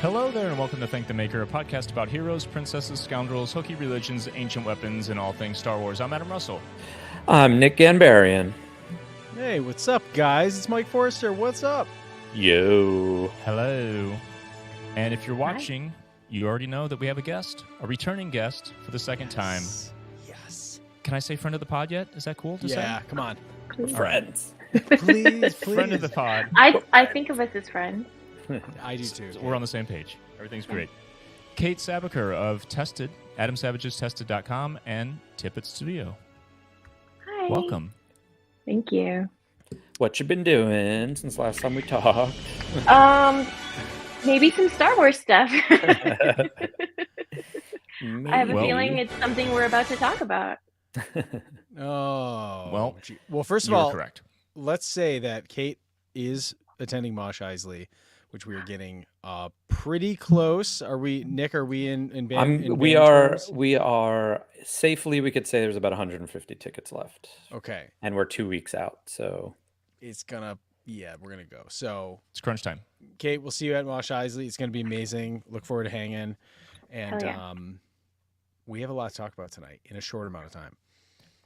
Hello there, and welcome to Thank the Maker, a podcast about heroes, princesses, scoundrels, hooky religions, ancient weapons, and all things Star Wars. I'm Adam Russell. I'm Nick Gambarian. Hey, what's up, guys? It's Mike Forrester. What's up? Yo. Hello. And if you're watching, you already know that we have a guest, a returning guest for the second time. Yes. Can I say friend of the pod yet? Is that cool to say? Yeah, come on. Friends. Please. Friend of the pod. I think of us as friends. I do too. We're on the same page. Everything's great. Kayte Sabicer of Tested, AdamSavage'sTested.com, and Tippett Studio. Hi. Welcome. Thank you. What you been doing since last time we talked? Maybe some Star Wars stuff. I have a Well, feeling it's something we're about to talk about. Oh. Well, gee. Well, first of You're all, correct. let's say that Kate is attending Mosh Isley, which we are getting pretty close. Are we, Nick? Are we in band? We are safely. We could say there's about 150 tickets left. Okay. And we're 2 weeks out. So We're gonna go. So, It's crunch time. Kate, we'll see you at Mosh Isley. It's gonna be amazing. Look forward to hanging. And Hell yeah. we have a lot to talk about tonight in a short amount of time.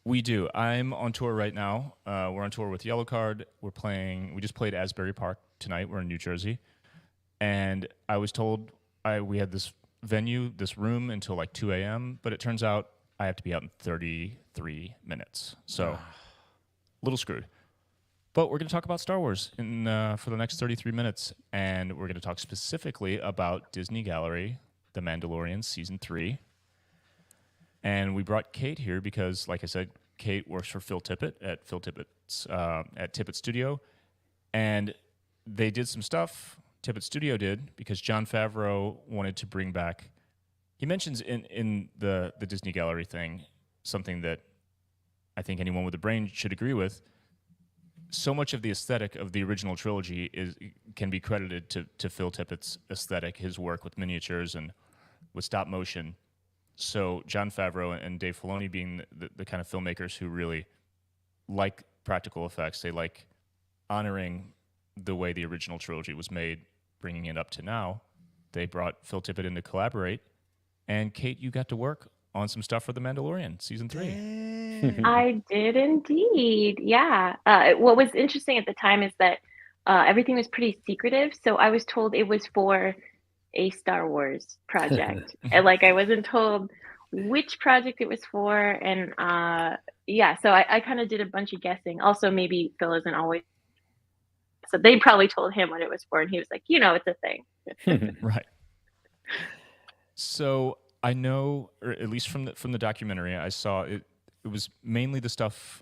We do. I'm on tour right now. We're on tour with Yellow Card. We just played Asbury Park tonight. We're in New Jersey. And I was told we had this venue, this room until like 2 a.m., but it turns out I have to be out in 33 minutes. So a little screwed. But we're going to talk about Star Wars for the next 33 minutes. And we're going to talk specifically about Disney Gallery, The Mandalorian Season 3. And we brought Kate here because, like I said, Kate works for Phil Tippett at Tippett Studio. And they did some stuff, Tippett Studio did, because Jon Favreau wanted to bring back, he mentions in the Disney Gallery thing, something that I think anyone with a brain should agree with. So much of the aesthetic of the original trilogy can be credited to Phil Tippett's aesthetic, his work with miniatures and with stop motion. So Jon Favreau and Dave Filoni being the kind of filmmakers who really like practical effects, they like honoring the way the original trilogy was made, bringing it up to now. They brought Phil Tippett in to collaborate. And Kate, you got to work on some stuff for The Mandalorian, Season 3. I did indeed. Yeah. What was interesting at the time is that everything was pretty secretive. So I was told it was for a Star Wars project. And I wasn't told which project it was for. And so I kind of did a bunch of guessing. Also, maybe Phil isn't always. So they probably told him what it was for. And he was like, it's a thing. Right. So I know, or at least from the documentary, I saw it was mainly the stuff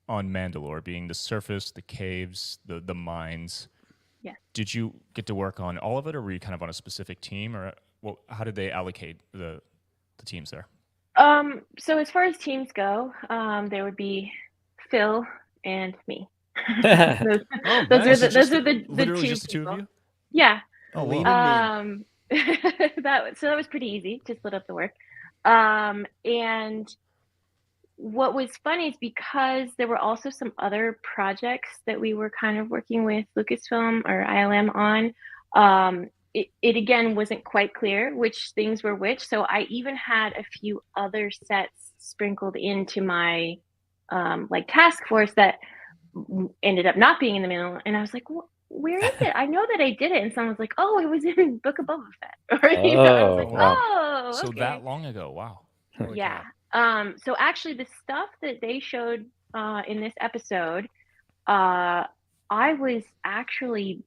on Mandalore, being the surface, the caves, the mines. Yeah. Did you get to work on all of it, or were you kind of on a specific team, or how did they allocate the teams there? So as far as teams go, there would be Phil and me. those are the literally two just the two people. of you? Yeah. Oh, Lean wow. and mean. that was pretty easy to split up the work. And what was funny is because there were also some other projects that we were kind of working with Lucasfilm or ILM on. It again wasn't quite clear which things were which. So I even had a few other sets sprinkled into my task force that ended up not being in the middle. And I was like, where is it? I know that I did it. And someone was like, oh, it was in Book of Boba Fett. Or, I was like, wow. So okay. that long ago, wow. Yeah. So actually the stuff that they showed in this episode, I was actually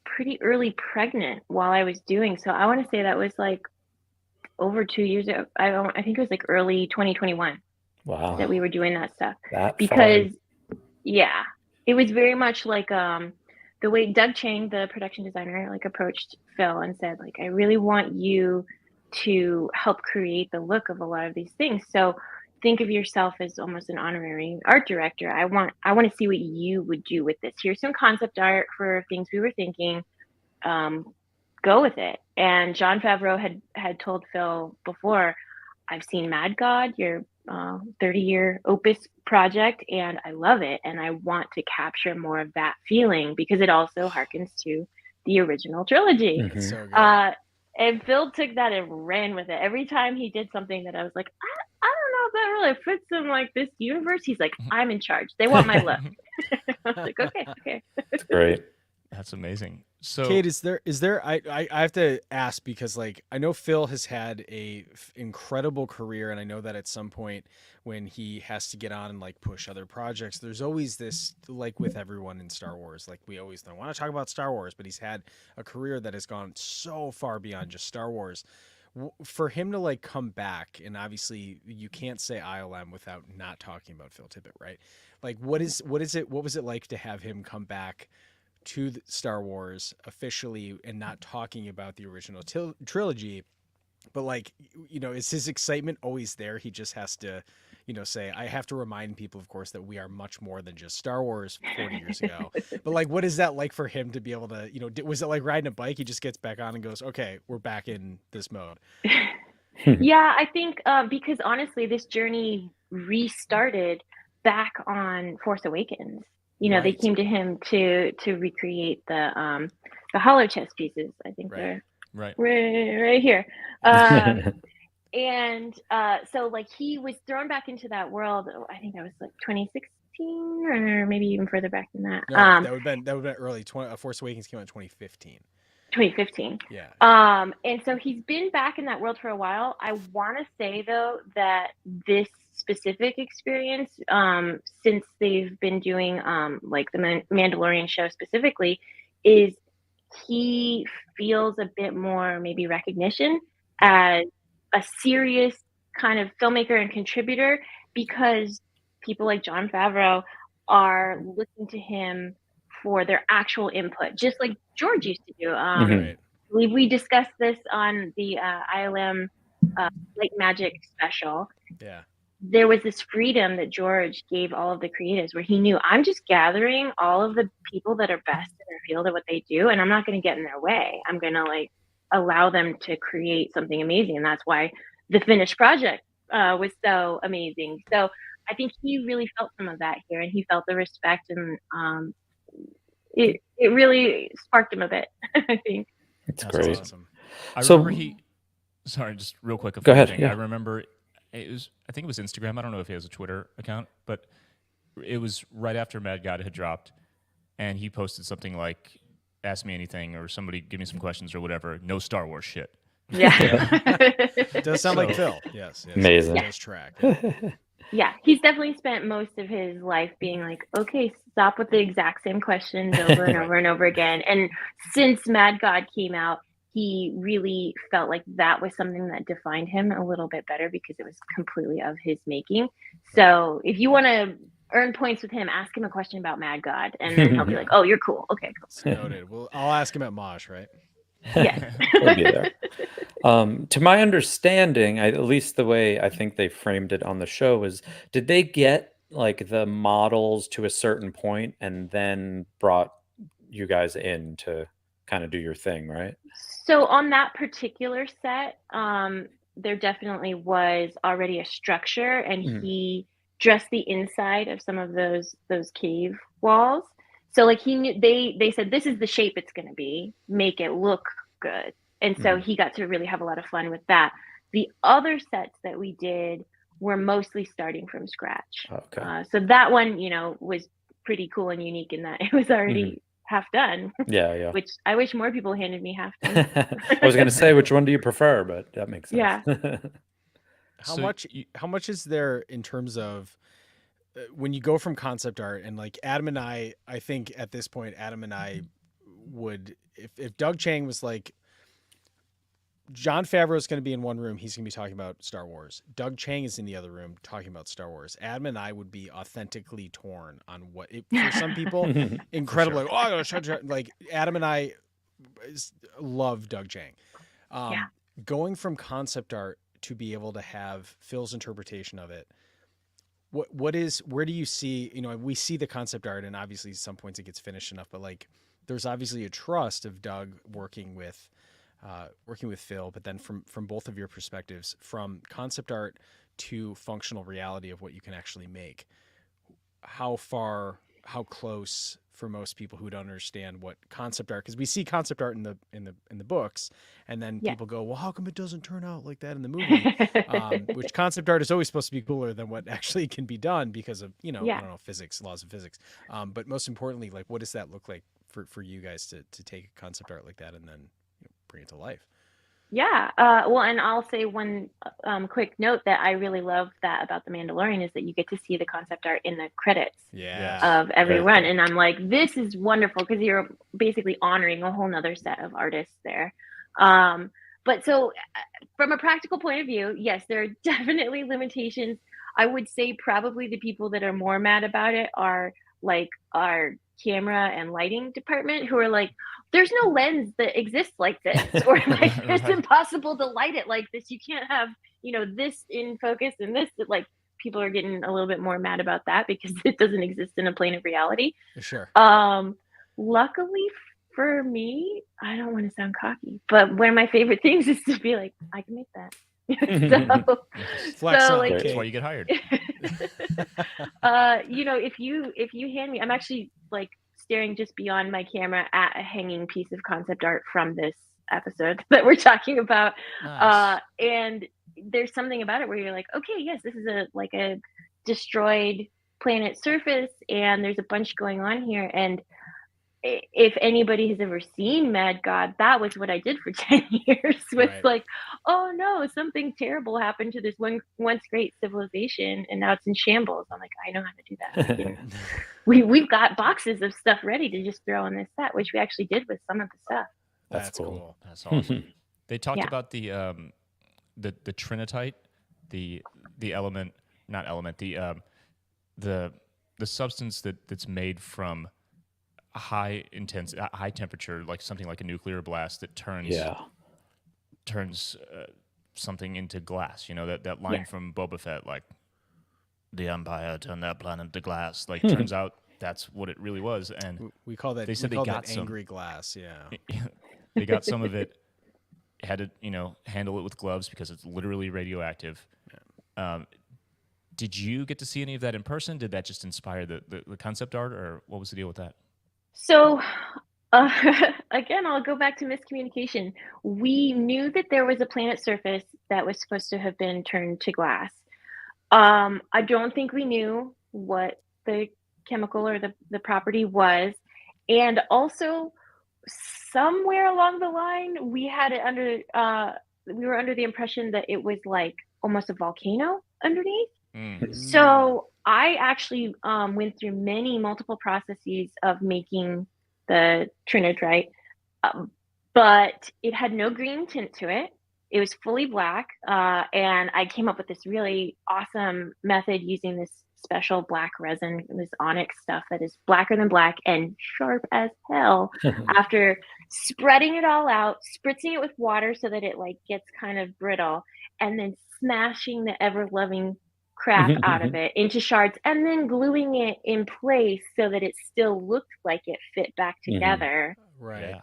pretty early pregnant while I was doing. So I want to say that was over 2 years ago. I think it was early 2021 Wow. that we were doing that stuff. Because it was very much the way Doug Chang, the production designer, approached Phil and said, I really want you to help create the look of a lot of these things. So think of yourself as almost an honorary art director. I want to see what you would do with this. Here's some concept art for things we were thinking. Go with it. And Jon Favreau had told Phil before, I've seen Mad God, your 30-year opus project, and I love it. And I want to capture more of that feeling because it also harkens to the original trilogy. Mhm. It's so good. And Phil took that and ran with it. Every time he did something that I was like, I don't know if that really fits in like this universe. He's like, I'm in charge. They want my look. I was like, okay. It's great. That's amazing. So Kate, is there I have to ask because like I know Phil has had a incredible career, and I know that at some point when he has to get on and like push other projects, there's always this, like with everyone in Star Wars, like we always don't want to talk about Star Wars, but he's had a career that has gone so far beyond just Star Wars. For him to like come back, and obviously you can't say ILM without not talking about Phil Tippett, right? Like what was it like to have him come back to Star Wars officially and not talking about the original trilogy, but like, you know, is his excitement always there? He just has to, you know, say, I have to remind people, of course, that we are much more than just Star Wars 40 years ago. But like, what is that like for him to be able to, you know, was it like riding a bike? He just gets back on and goes, okay, we're back in this mode. Yeah, I think because honestly, this journey restarted back on Force Awakens. You know, they Right. came to him to recreate the hollow chess pieces. I think Right. they're right. right here. And so like he was thrown back into that world. I think that was like 2016 or maybe even further back than that. No, that would have been early. Force Awakens came out in 2015. 2015. Yeah. And so he's been back in that world for a while. I want to say though that this specific experience, since they've been doing like the Mandalorian show specifically, is he feels a bit more maybe recognition as a serious kind of filmmaker and contributor, because people like Jon Favreau are looking to him for their actual input, just like George used to do. Right. We discussed this on the ILM Light Magic special. Yeah. There was this freedom that George gave all of the creatives where he knew, I'm just gathering all of the people that are best in their field at what they do, and I'm not going to get in their way. I'm going to like allow them to create something amazing. And that's why the finished project was so amazing. So I think he really felt some of that here, and he felt the respect, and it really sparked him a bit, I think. It's That's great. Awesome. I So- remember sorry, just real quick. Go ahead, Thing. yeah. I remember I think it was Instagram. I don't know if he has a Twitter account, but it was right after Mad God had dropped, and he posted something like, ask me anything, or somebody give me some questions or whatever. No Star Wars shit. Yeah. It does sound like Phil. Yes. Amazing. It does track. Yeah, he's definitely spent most of his life being like, okay, stop with the exact same questions over and over and over again. And since Mad God came out, he really felt like that was something that defined him a little bit better because it was completely of his making. So if you want to earn points with him, ask him a question about Mad God, and then he'll be like, oh, you're cool. Okay, cool. So noted. Well, I'll ask him at Mosh, right? Yeah. We'll be there. To my understanding, at least the way I think they framed it on the show is, did they get like the models to a certain point and then brought you guys in to kind of do your thing, right? So on that particular set, there definitely was already a structure, and Mhm. he dressed the inside of some of those cave walls. So like he knew, they said this is the shape it's going to be, make it look good, and so he got to really have a lot of fun with that. The other sets that we did were mostly starting from scratch. Okay. So that one, you know, was pretty cool and unique in that it was already half done. Yeah. Which I wish more people handed me half done. I was going to say, which one do you prefer? But that makes sense. Yeah. How So much? How much is there in terms of when you go from concept art and like Adam and I think at this point, Adam and I would, if Doug Chiang was like, Jon Favreau is going to be in one room, he's going to be talking about Star Wars. Doug Chiang is in the other room talking about Star Wars. Adam and I would be authentically torn on what it, for some people, incredible. sure. Like Adam and I love Doug Chiang. Yeah. Going from concept art to be able to have Phil's interpretation of it, where do you see, you know, we see the concept art and obviously at some points it gets finished enough, but like there's obviously a trust of Doug working with Phil, but then from both of your perspectives, from concept art to functional reality of what you can actually make, how close for most people who don't understand what concept art, because we see concept art in the books, and then people go, well, how come it doesn't turn out like that in the movie? Which concept art is always supposed to be cooler than what actually can be done because of, I don't know, physics, laws of physics. But most importantly, like, what does that look like for you guys to take a concept art like that and then bring it to life? Yeah. Well, and I'll say one quick note that I really love that about The Mandalorian is that you get to see the concept art in the credits of every run. And I'm like, this is wonderful because you're basically honoring a whole nother set of artists there. But so from a practical point of view, yes, there are definitely limitations. I would say probably the people that are more mad about it are like our camera and lighting department, who are like, there's no lens that exists like this, or like it's impossible to light it like this. You can't have, this in focus and this, like, people are getting a little bit more mad about that because it doesn't exist in a plane of reality. Sure. Luckily for me, I don't want to sound cocky, but one of my favorite things is to be like, I can make that. Flex on, like, that's why you get hired. If you hand me, I'm actually like staring just beyond my camera at a hanging piece of concept art from this episode that we're talking about. Nice. And there's something about it where you're like, okay, yes, this is a destroyed planet surface, and there's a bunch going on here. And if anybody has ever seen Mad God, that was what I did for 10 years. Like, oh no, something terrible happened to this once great civilization, and now it's in shambles. I'm like, I know how to do that. We've got boxes of stuff ready to just throw on this set, which we actually did with some of the stuff. That's cool. That's awesome. They talked about the trinitite, the element, not element, the substance that's made from high temperature, like something like a nuclear blast that turns something into glass. That line from Boba Fett, like, the Empire turned that planet to glass. Like, turns out that's what it really was. And we call that, they said they got some angry glass. they got some of it, had to handle it with gloves because it's literally radioactive. Did you get to see any of that in person? Did that just inspire the concept art, or what was the deal with that? So, again, I'll go back to miscommunication. We knew that there was a planet surface that was supposed to have been turned to glass. I don't think we knew what the chemical or the property was. And also, somewhere along the line, we were under the impression that it was like almost a volcano underneath. So I actually went through multiple processes of making the trinitite, but it had no green tint to it. It was fully black, and I came up with this really awesome method using this special black resin, this onyx stuff that is blacker than black and sharp as hell. After spreading it all out, spritzing it with water so that it like gets kind of brittle, and then smashing the ever-loving crap out of it into shards, and then gluing it in place so that it still looked like it fit back together.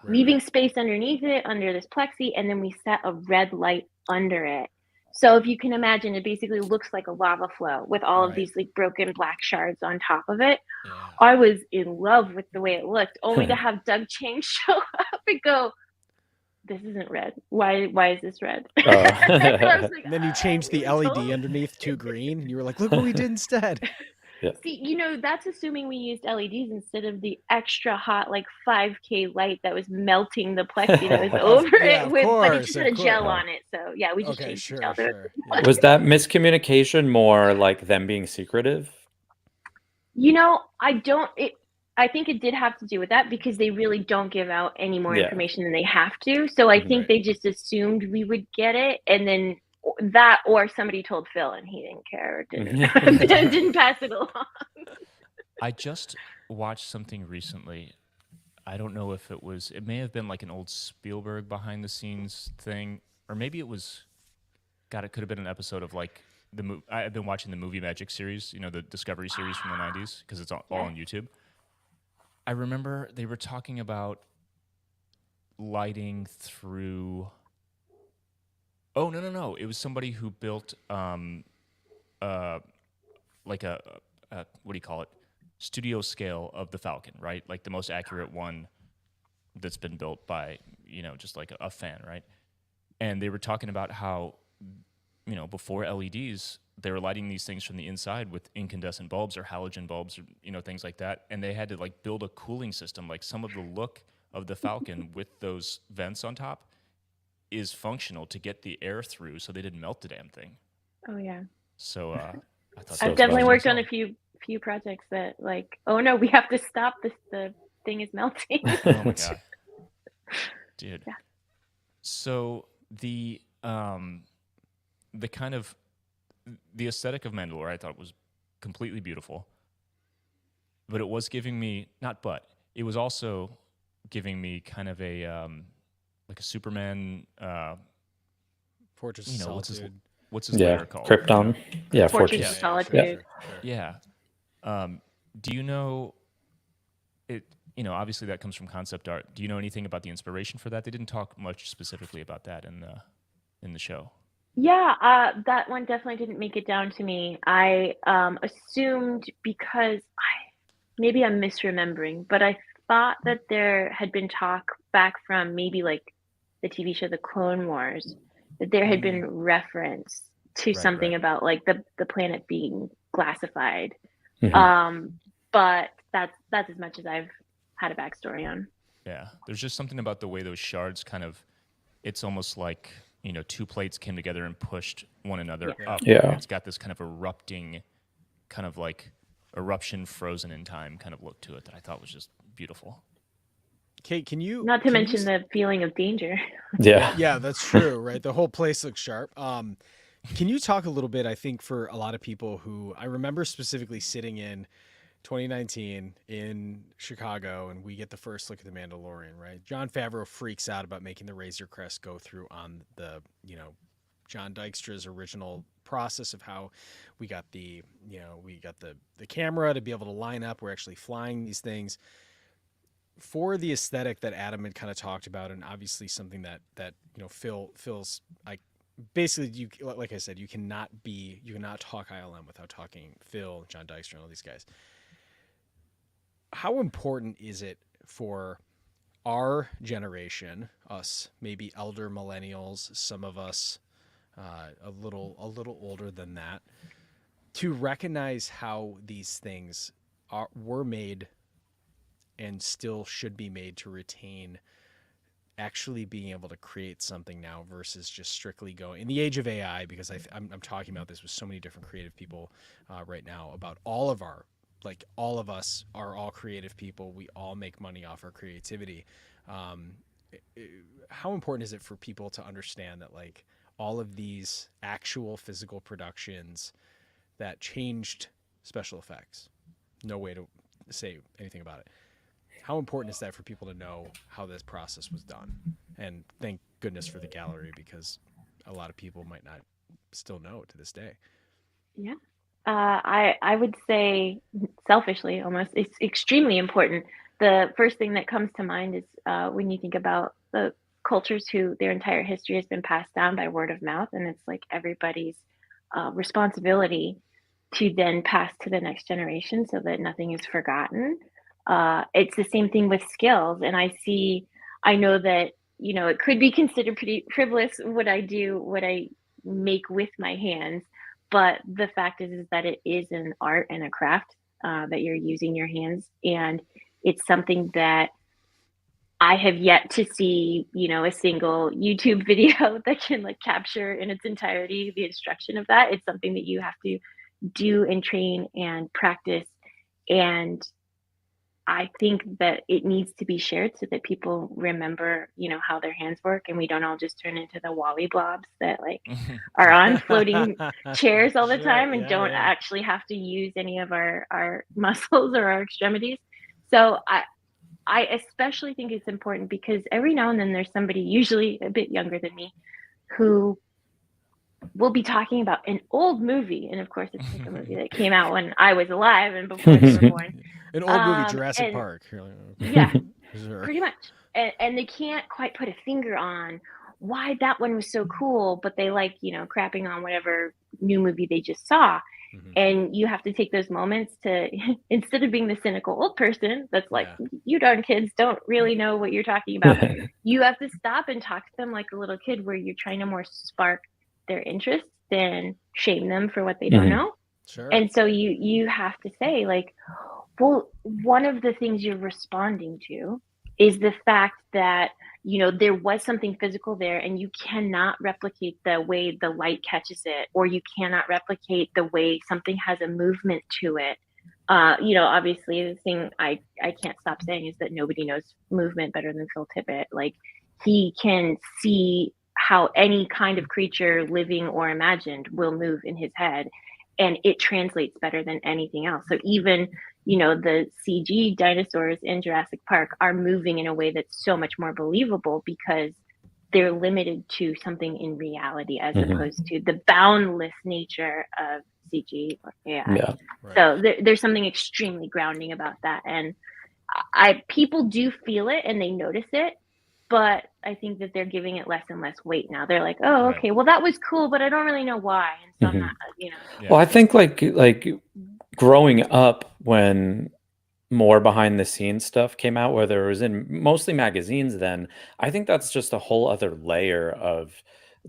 Leaving space underneath it, under this plexi, and then we set a red light under it. So if you can imagine, it basically looks like a lava flow with all of these like broken black shards on top of it. I was in love with the way it looked, only to have Doug Chang show up and go, this isn't red. Why is this red? And then you changed the LED underneath to green, and you were like, look what we did instead. See, that's assuming we used LEDs instead of the extra hot, like 5K light that was melting the plexi that was over it but it just had a gel on it. So yeah, we just changed the gel. Sure. Was that miscommunication more like them being secretive? I think it did have to do with that because they really don't give out any more information than they have to. So I think they just assumed we would get it, and then that, or somebody told Phil and he didn't care or didn't pass it along. I just watched something recently. I don't know if it may have been like an old Spielberg behind the scenes thing, or maybe it was, it could have been an episode of like I've been watching the Movie Magic series, the Discovery series from the 90s, because it's all on YouTube. I remember they were talking about lighting through. Oh no! It was somebody who built like a what do you call it? studio scale of the Falcon, right? Like the most accurate one that's been built by, just like a fan, right? And they were talking about how, before LEDs, they were lighting these things from the inside with incandescent bulbs or halogen bulbs or, things like that. And they had to like build a cooling system. Like some of the look of the Falcon with those vents on top is functional to get the air through so they didn't melt the damn thing. Oh yeah. So I thought So I've definitely fun. worked on a few projects that like, oh no, we have to stop this. The thing is melting. Oh my god, dude. Yeah. So the kind of the aesthetic of Mandalore, I thought was completely beautiful, but it was giving me it was also giving me kind of a like a Superman. Fortress of Solitude. What's his layer called? Krypton. Yeah, Fortress Fortress. of Solitude. Yeah. Do you know it? Obviously that comes from concept art. Do you know anything about the inspiration for that? They didn't talk much specifically about that in the show. Yeah, that one definitely didn't make it down to me. I assumed because maybe I'm misremembering, but I thought that there had been talk back from maybe like the TV show The Clone Wars, that there had been reference to something about like the planet being glassified. But that's as much as I've had a backstory on. Yeah, there's just something about the way those shards kind of, it's almost like, two plates came together and pushed one another up. Yeah. And it's got this kind of erupting, kind of like eruption frozen in time kind of look to it that I thought was just beautiful. Kate, can you... Not to mention the feeling of danger. Yeah. Yeah, that's true, right? The whole place looks sharp. Can you talk a little bit, I think for a lot of people who... I remember specifically sitting in 2019 in Chicago, and we get the first look at the Mandalorian, right? Jon Favreau freaks out about making the Razor Crest go through on the, John Dykstra's original process of how we got the camera to be able to line up. We're actually flying these things for the aesthetic that Adam had kind of talked about, and obviously something that Phil's like. Basically, like I said, you cannot talk ILM without talking Phil, John Dykstra, and all these guys. How important is it for our generation, us, maybe elder millennials, some of us a little older than that, to recognize how these things were made and still should be made to retain actually being able to create something now versus just strictly going in the age of AI, because I'm talking about this with so many different creative people right now about all of us are all creative people. We all make money off our creativity. How important is it for people to understand that like all of these actual physical productions that changed special effects, no way to say anything about it. How important is that for people to know how this process was done? And thank goodness for the gallery, because a lot of people might not still know to this day. Yeah. I would say selfishly almost, it's extremely important. The first thing that comes to mind is when you think about the cultures who their entire history has been passed down by word of mouth, and it's like everybody's responsibility to then pass to the next generation so that nothing is forgotten. It's the same thing with skills. And I know that, it could be considered pretty frivolous what I make with my hands. But the fact is that it is an art and a craft that you're using your hands. And it's something that I have yet to see, a single YouTube video that can like capture in its entirety the instruction of that. It's something that you have to do and train and practice. And I think that it needs to be shared so that people remember, how their hands work, and we don't all just turn into the Wally blobs that like are on floating chairs all the time and don't actually have to use any of our muscles or our extremities. So I especially think it's important because every now and then there's somebody, usually a bit younger than me, who will be talking about an old movie. And of course, it's like a movie that came out when I was alive and before they were born. An old movie, Jurassic Park. Yeah, sure. Pretty much. And they can't quite put a finger on why that one was so cool, but they like, crapping on whatever new movie they just saw. And you have to take those moments to, instead of being the cynical old person that's like, Yeah. you darn kids don't really know what you're talking about. You have to stop and talk to them like a little kid, where you're trying to more spark their interest than shame them for what they don't know. Sure. And so you have to say, like, well, one of the things you're responding to is the fact that, you know, there was something physical there, and you cannot replicate the way the light catches it, or you cannot replicate the way something has a movement to it. You know, obviously the thing I can't stop saying is that nobody knows movement better than Phil Tippett. Like, he can see how any kind of creature, living or imagined, will move in his head, and it translates better than anything else. So even, you know, the CG dinosaurs in Jurassic Park are moving in a way that's so much more believable, because they're limited to something in reality, as opposed to the boundless nature of CG or AI. Yeah. Right. So there's something extremely grounding about that. And people do feel it and they notice it, but I think that they're giving it less and less weight now. They're like, oh, Right. okay, well, that was cool, but I don't really know why. And so I'm not, you know. Yeah. Well, I think like growing up when more behind the scenes stuff came out, whether it was in mostly magazines then, I think that's just a whole other layer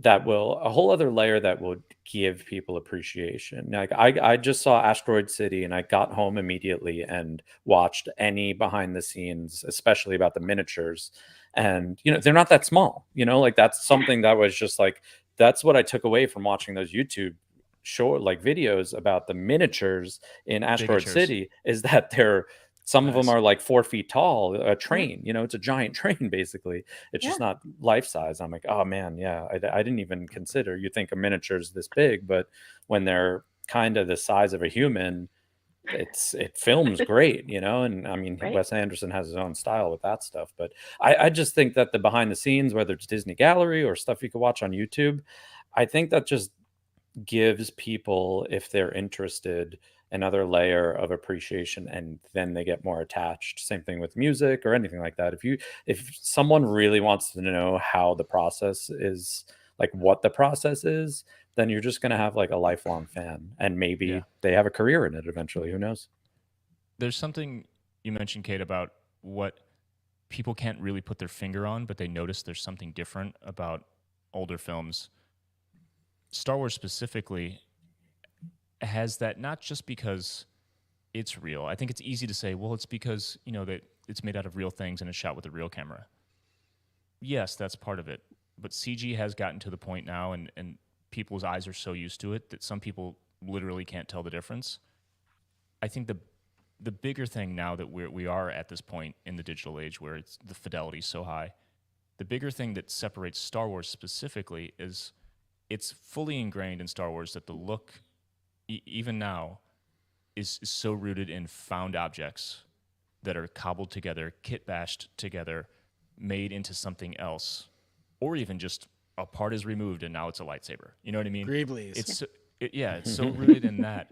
that will give people appreciation. Like I just saw Asteroid City and I got home immediately and watched any behind the scenes, especially about the miniatures. And you know, they're not that small, you know, like that's something that was just like, that's what I took away from watching those YouTube short like videos about the miniatures in Asteroid Miniatures. City, is that some of them Nice. are like 4 feet tall, a train, you know, it's a giant train basically. It's just not life size. I'm like, oh man, yeah, I didn't even consider. You think a miniature is this big, but when they're kind of the size of a human, it films great, you know. And I mean, Right. Wes Anderson has his own style with that stuff, but I just think that the behind the scenes, whether it's Disney Gallery or stuff you could watch on YouTube, I think that just gives people, if they're interested, another layer of appreciation, and then they get more attached. Same thing with music or anything like that. If someone really wants to know how the process is, like what the process is, then you're just going to have like a lifelong fan, and maybe Yeah. they have a career in it eventually. Who knows? There's something you mentioned, Kate, about what people can't really put their finger on, but they notice there's something different about older films. Star Wars specifically has that, not just because it's real. I think it's easy to say, well, it's because, you know, that it's made out of real things and it's shot with a real camera. Yes, that's part of it. But CG has gotten to the point now, and people's eyes are so used to it that some people literally can't tell the difference. I think the bigger thing now that we are at this point in the digital age where the fidelity is so high, the bigger thing that separates Star Wars specifically is it's fully ingrained in Star Wars that the look, even now, is so rooted in found objects that are cobbled together, kit-bashed together, made into something else, or even just a part is removed and now it's a lightsaber. You know what I mean? Greeblies. It's so rooted in that.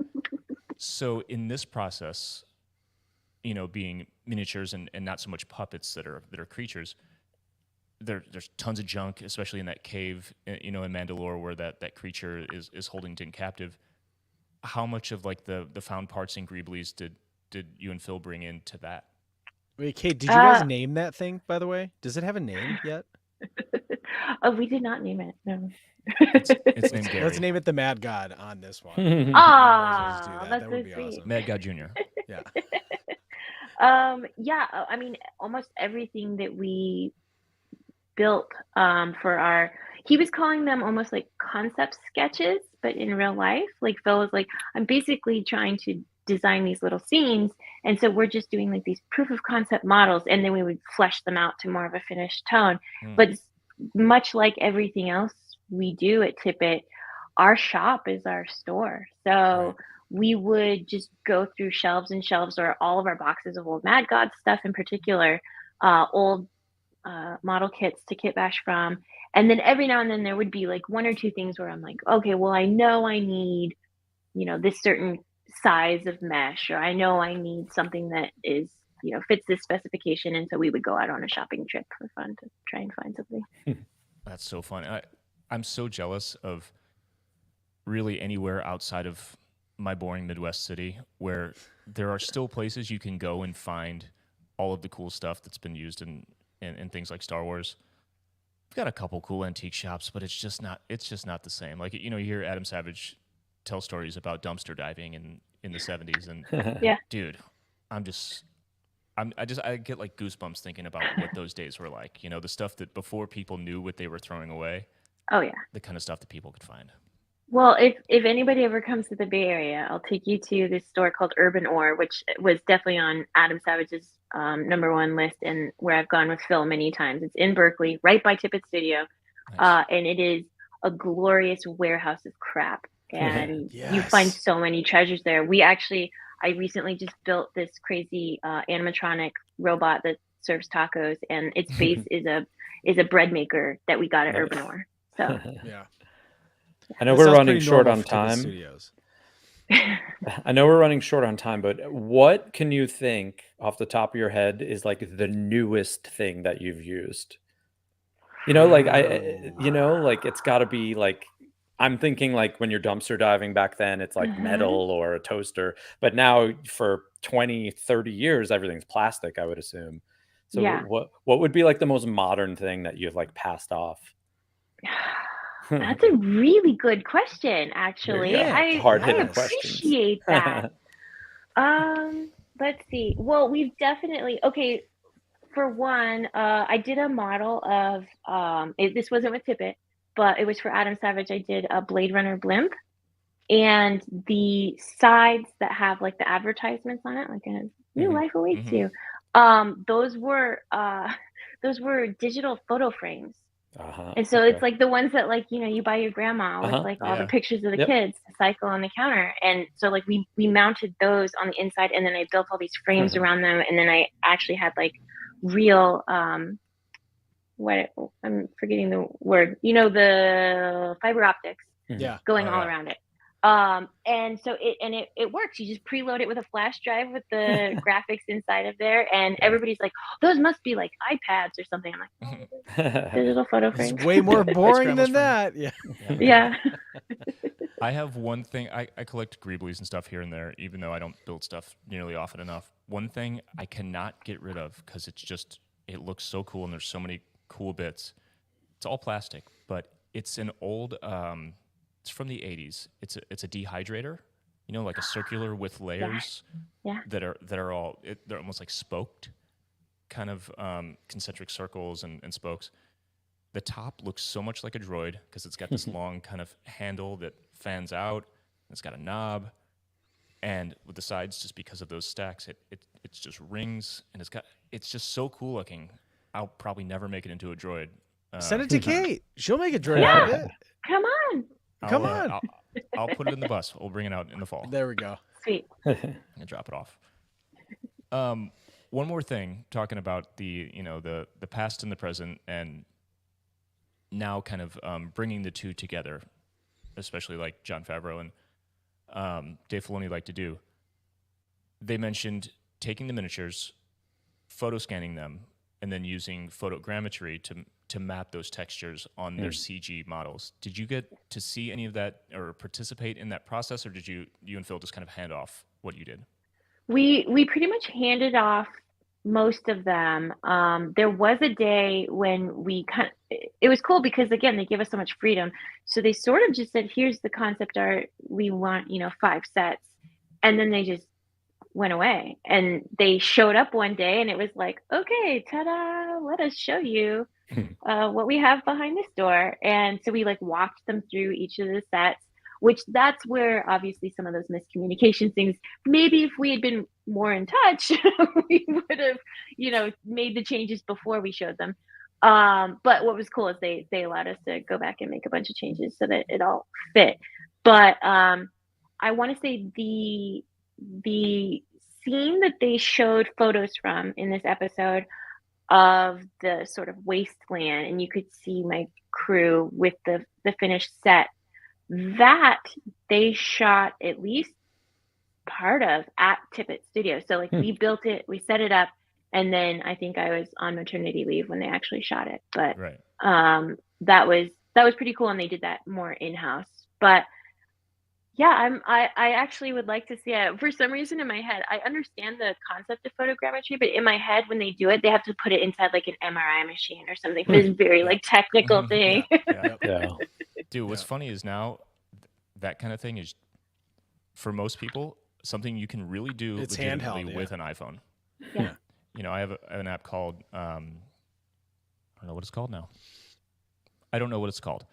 So in this process, you know, being miniatures and not so much puppets that are creatures, there's tons of junk, especially in that cave, you know, in Mandalore, where that creature is holding Din captive. How much of like the found parts and Greeblies did you and Phil bring into that? Wait, Kate, did you guys name that thing, by the way? Does it have a name yet? Oh, we did not name it. No. It's named Gary. Let's name it the Mad God on this one. Ah, that's That would so be sweet. awesome. Mad God Jr. Yeah. Yeah, I mean, almost everything that we built for he was calling them almost like concept sketches, but in real life. Like, Phil was like, I'm basically trying to design these little scenes, and so we're just doing like these proof of concept models, and then we would flesh them out to more of a finished tone. But much like everything else we do at Tippett, our shop is our store. So we would just go through shelves and shelves, or all of our boxes of old Mad God stuff in particular, old model kits to kit bash from. And then every now and then there would be like one or two things where I'm like, okay, well, I know I need, you know, this certain size of mesh, or I know I need something that is, you know, fits this specification. And so we would go out on a shopping trip for fun to try and find something. That's so fun. I'm so jealous of really anywhere outside of my boring Midwest city where there are still places you can go and find all of the cool stuff that's been used in things like Star Wars. We've got a couple cool antique shops, but it's just not the same. Like, you hear Adam Savage tell stories about dumpster diving in the 70s, and Yeah. dude, I get like goosebumps thinking about what those days were like. The stuff that before people knew what they were throwing away. Oh yeah. The kind of stuff that people could find. Well, if anybody ever comes to the Bay Area, I'll take you to this store called Urban Ore, which was definitely on Adam Savage's #1 list, and where I've gone with Phil many times. It's in Berkeley, right by Tippett Studio, Nice. and it is a glorious warehouse of crap, and you find Yes. so many treasures there. I recently just built this crazy animatronic robot that serves tacos, and its base is a bread maker that we got at Nice. Urban Ore. So Yeah. I know That we're sounds running pretty short normal on for Tippett time. Studios. I know we're running short on time, but what can you think off the top of your head is like the newest thing that you've used? Like like it's got to be like, I'm thinking like when you're dumpster diving back then, it's like metal or a toaster, but now for 20, 30 years, everything's plastic, I would assume. So Yeah. what would be like the most modern thing that you've like passed off? That's a really good question, actually. There you go. I Hard-hitting appreciate that. Let's see. Well, we've definitely, okay, for one, I did a model of, this wasn't with Tippett, but it was for Adam Savage. I did a Blade Runner blimp, and the sides that have like the advertisements on it, like a new life awaits you. Those were digital photo frames. And so it's like the ones that like, you buy your grandma with like all the pictures of the kids to cycle on the counter. And so like we mounted those on the inside, and then I built all these frames around them. And then I actually had like real, I'm forgetting the word, the fiber optics going all around it. And so it works. You just preload it with a flash drive with the graphics inside of there, and everybody's like, those must be like iPads or something. I'm like, oh, digital photo frame. It's way more boring than grandma's that. Yeah. Yeah. I have one thing. I collect Greeblies and stuff here and there, even though I don't build stuff nearly often enough. One thing I cannot get rid of because it looks so cool and there's so many cool bits. It's all plastic, but it's an old. It's from the 80s. It's a dehydrator, like a circular with layers that are all they're almost like spoked, kind of concentric circles and spokes. The top looks so much like a droid because it's got this long kind of handle that fans out. It's got a knob, and with the sides, just because of those stacks, it's just rings, and it's just so cool looking. I'll probably never make it into a droid. Send it to Kate. She'll make a droid out of it. Come on. Come on. I'll put it in the bus. We'll bring it out in the fall. There we go. Sweet. And drop it off. One more thing, talking about the past and the present, and now kind of bringing the two together, especially like Jon Favreau and Dave Filoni like to do. They mentioned taking the miniatures, photo scanning them, and then using photogrammetry to map those textures on their CG models. Did you get to see any of that or participate in that process, or did you and Phil just kind of hand off what you did? We pretty much handed off most of them. There was a day when it was cool because again, they give us so much freedom. So they sort of just said, here's the concept art. We want, 5 sets. And then they just went away, and they showed up one day and it was like, okay, ta-da, let us show you what we have behind this door. And so we like walked them through each of the sets, which that's where obviously some of those miscommunication things, maybe if we had been more in touch, we would have, made the changes before we showed them. But what was cool is they allowed us to go back and make a bunch of changes so that it all fit. But I want to say the scene that they showed photos from in this episode of the sort of wasteland, and you could see my crew with the finished set, that they shot at least part of at Tippett Studio. So like we built it, we set it up, and then I think I was on maternity leave when they actually shot it. But that was pretty cool, and they did that more in-house. But I actually would like to see it. For some reason in my head, I understand the concept of photogrammetry, but in my head, when they do it, they have to put it inside like an MRI machine or something for this very like technical thing. Yeah. Dude, what's funny is now that kind of thing is, for most people, something you can really do It's legitimately handheld, with an iPhone. Yeah. You know, I have an app called, I don't know what it's called now. I don't know what it's called.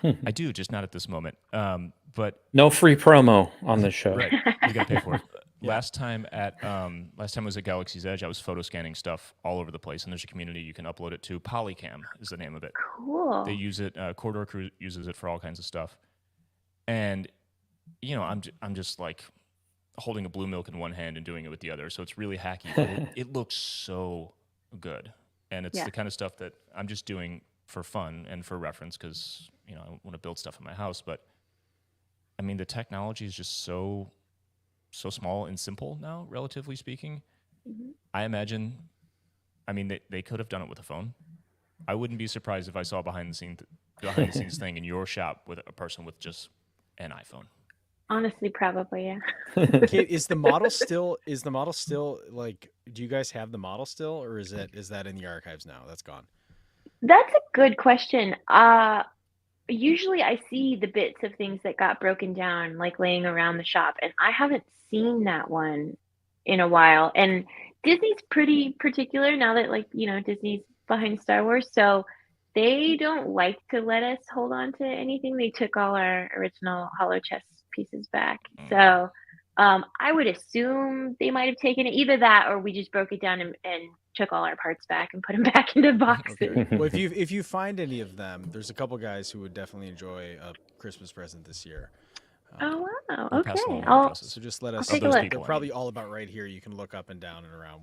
I do, just not at this moment. But No free promo on this show. right, you got to pay for it. Last time I was at Galaxy's Edge, I was photo scanning stuff all over the place, and there's a community you can upload it to. Polycam is the name of it. Cool. They use it. Corridor Crew uses it for all kinds of stuff. And you know, I'm just like holding a blue milk in one hand and doing it with the other, so it's really hacky. But it looks so good, and it's the kind of stuff that I'm just doing for fun and for reference because you know I want to build stuff in my house. But I mean, the technology is just so small and simple now, relatively speaking. I imagine, I mean, they could have done it with a phone. I wouldn't be surprised if I saw a behind the scenes thing in your shop with a person with just an iPhone. Honestly, probably, yeah. Kate, is the model still like, do you guys have the model still, or is that in the archives now? That's gone. That's a good question. Usually I see the bits of things that got broken down, like laying around the shop, and I haven't seen that one in a while. And Disney's pretty particular now that, like, you know, Disney's behind Star Wars, so they don't like to let us hold on to anything. They took all our original hollow chess pieces back. So I would assume they might have taken it, either that or we just broke it down and took all our parts back and put them back into boxes. Okay. Well, if you find any of them, there's a couple guys who would definitely enjoy a Christmas present this year. Oh wow! We'll Okay, pass along the addresses. So just let us. take a those look. people, They're I probably mean. all about right here. You can look up and down and around.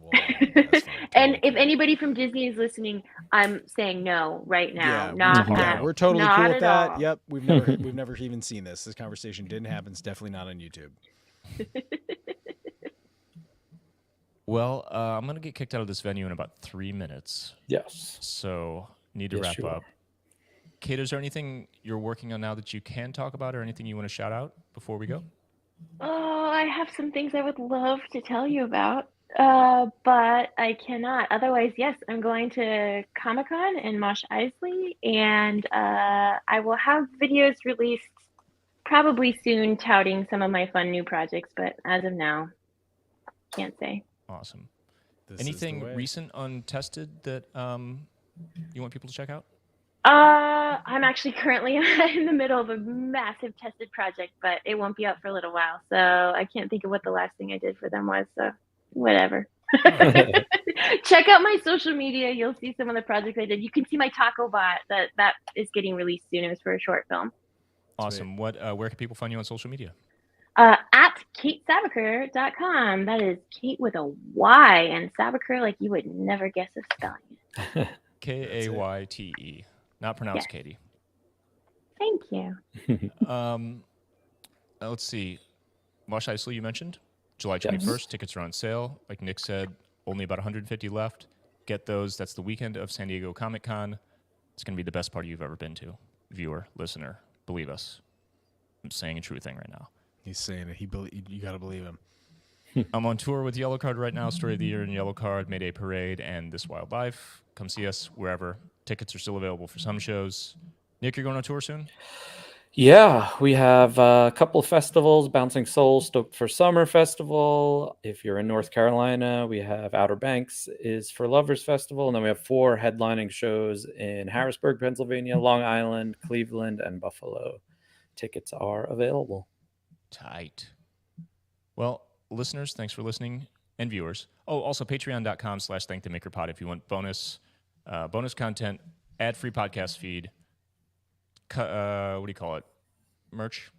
That's fine. And Totally if cool. anybody from Disney is listening, I'm saying no right now. Yeah, Not we're- that. we're totally Not cool with at that. all. Yep, we've never even seen this. This conversation didn't happen. It's definitely not on YouTube. Well, I'm gonna get kicked out of this venue in about 3 minutes, Yes. so need to Yes, wrap you are. up. Kate, is there anything you're working on now that you can talk about, or anything you want to shout out before we go? Oh, I have some things I would love to tell you about, but I cannot. Otherwise, yes, I'm going to Comic-Con in Mos Eisley, and I will have videos released probably soon touting some of my fun new projects, but as of now, can't say. Awesome. This is the Anything way. recent untested that you want people to check out? I'm actually currently in the middle of a massive tested project, but it won't be out for a little while, so I can't think of what the last thing I did for them was, so whatever. Check out my social media. You'll see some of the projects I did. You can see my taco bot that is getting released soon. It was for a short film. Awesome. What? Where can people find you on social media? At KayteSabicer.com. That is Kate with a Y, and Sabicer like you would never guess of spelling it. Kayte, not pronounced Yes. Katie. Thank you. Let's see. Mos Eisley, you mentioned July Yes. 21st. Tickets are on sale. Like Nick said, only about 150 left. Get those. That's the weekend of San Diego Comic-Con. It's going to be the best party you've ever been to. Viewer, listener, believe us. I'm saying a true thing right now. He's saying it. You got to believe him. I'm on tour with Yellow Card right now. Story of the Year in Yellow Card, Mayday Parade, and This Wild Life. Come see us wherever. Tickets are still available for some shows. Nick, you're going on tour soon? Yeah, we have a couple of festivals. Bouncing Souls, Stoked for Summer Festival. If you're in North Carolina, we have Outer Banks is for Lovers Festival. And then we have 4 headlining shows in Harrisburg, Pennsylvania, Long Island, Cleveland, and Buffalo. Tickets are available. Tight. Well, listeners, thanks for listening, and viewers. Oh, also patreon.com/thankthemakerpod if you want bonus content, ad-free podcast feed, what do you call it? Merch?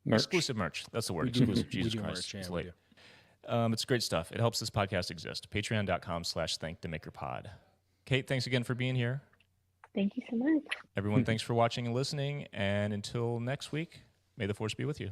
Exclusive merch. That's the word. Exclusive. Jesus do Christ. merch, It's yeah, we late. It's great stuff. It helps this podcast exist. Patreon.com/thankthemakerpod. Kate, thanks again for being here. Thank you so much. Everyone, thanks for watching and listening. And until next week, may the force be with you.